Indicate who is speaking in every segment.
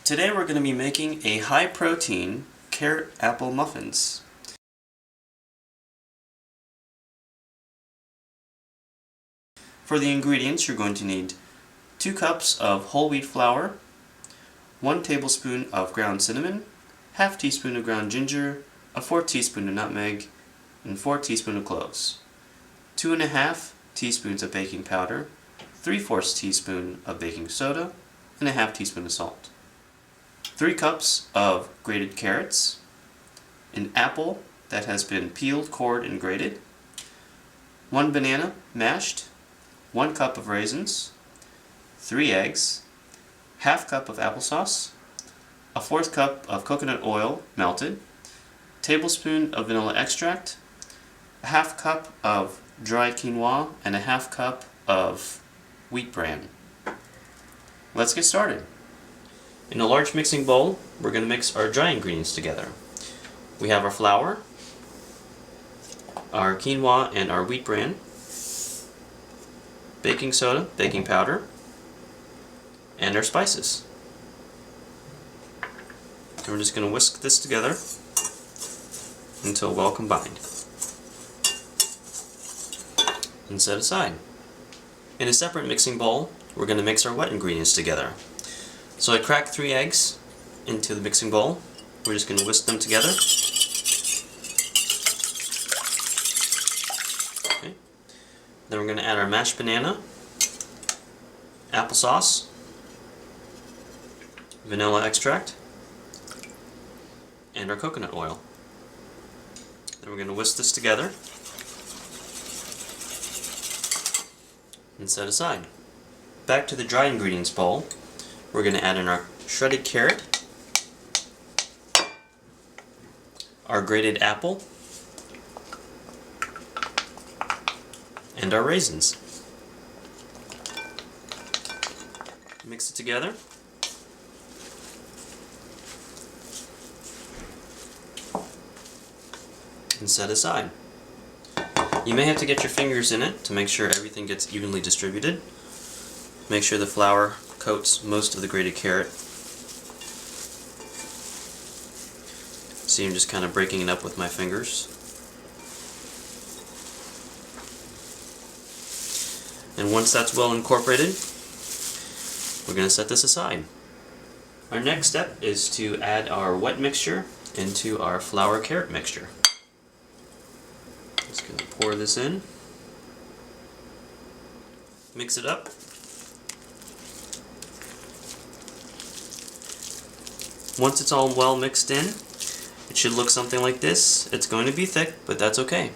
Speaker 1: Today we're going to be making a high-protein carrot apple muffins. For the ingredients, you're going to need 2 cups of whole wheat flour, 1 tablespoon of ground cinnamon, half teaspoon of ground ginger, a 4th teaspoon of nutmeg, and 4 teaspoons of cloves, 2½ teaspoons of baking powder, 3/4 teaspoon of baking soda, and a half teaspoon of salt. 3 cups of grated carrots, an apple that has been peeled, cored, and grated, 1 banana mashed, 1 cup of raisins, 3 eggs, ½ cup of applesauce, a 1/4 cup of coconut oil melted, tablespoon of vanilla extract, a ½ cup of dried quinoa, and a ½ cup of wheat bran. Let's get started. In a large mixing bowl, we're going to mix our dry ingredients together. We have our flour, our quinoa and our wheat bran, baking soda, baking powder, and our spices. And we're just going to whisk this together until well combined and set aside. In a separate mixing bowl, we're going to mix our wet ingredients together. So I cracked 3 eggs into the mixing bowl. We're just going to whisk them together. Okay. Then we're going to add our mashed banana, applesauce, vanilla extract, and our coconut oil. Then we're going to whisk this together and set aside. Back to the dry ingredients bowl, we're going to add in our shredded carrot, our grated apple, and our raisins. Mix it together. And set aside. You may have to get your fingers in it to make sure everything gets evenly distributed. Make sure the flour coats most of the grated carrot. See, I'm just kind of breaking it up with my fingers. And once that's well incorporated, we're going to set this aside. Our next step is to add our wet mixture into our flour carrot mixture. Just going to pour this in, mix it up. Once it's all well mixed in, it should look something like this. It's going to be thick, but that's okay.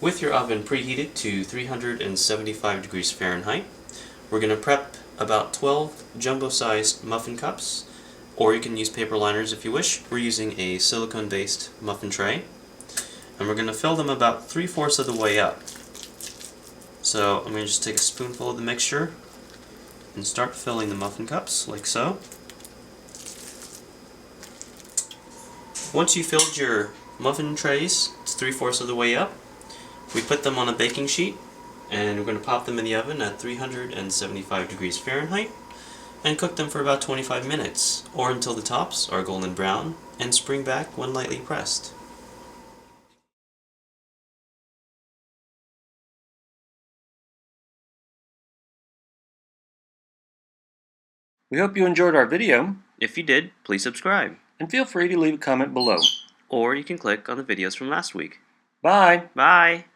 Speaker 1: With your oven preheated to 375 degrees Fahrenheit, we're going to prep about 12 jumbo-sized muffin cups, or you can use paper liners if you wish. We're using a silicone-based muffin tray, and we're going to fill them about 3/4 of the way up. So I'm going to just take a spoonful of the mixture and start filling the muffin cups, like so. Once you filled your muffin trays, it's 3/4 of the way up, we put them on a baking sheet, and we're going to pop them in the oven at 375 degrees Fahrenheit and cook them for about 25 minutes, or until the tops are golden brown and spring back when lightly pressed.
Speaker 2: We hope you enjoyed our video.
Speaker 1: If you did, please subscribe.
Speaker 2: And feel free to leave a comment below.
Speaker 1: Or you can click on the videos from last week.
Speaker 2: Bye!
Speaker 1: Bye!